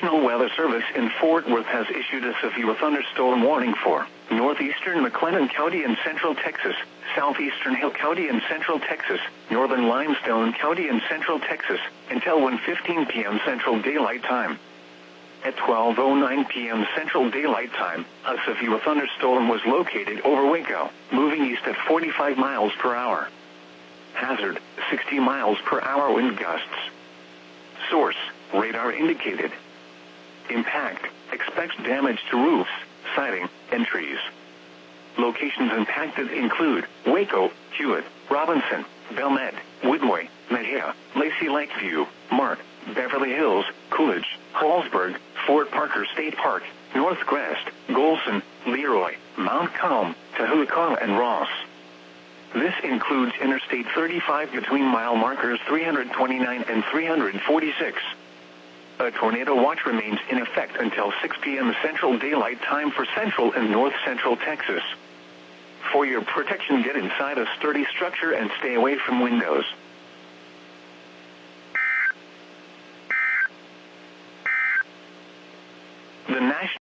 National Weather Service in Fort Worth has issued a severe thunderstorm warning for northeastern McLennan County and central Texas, southeastern Hill County and central Texas, northern Limestone County and central Texas, until 1:15 p.m. Central Daylight Time. At 12:09 p.m. Central Daylight Time, a severe thunderstorm was located over Waco, moving east at 45 miles per hour. Hazard, 60 miles per hour wind gusts. Source, radar indicated. Impact, expects damage to roofs, siding, and trees. Locations impacted include Waco, Hewitt, Robinson, Belmed, Woodway, Mejia, Lacey Lakeview, Mart, Beverly Hills, Coolidge, Hallsburg, Fort Parker State Park, Northcrest, Golson, Leroy, Mount Calm, Tahuacana, and Ross. This includes Interstate 35 between mile markers 329 and 346. A tornado watch remains in effect until 6 p.m. Central Daylight Time for central and north central Texas. For your protection, get inside a sturdy structure and stay away from windows. The National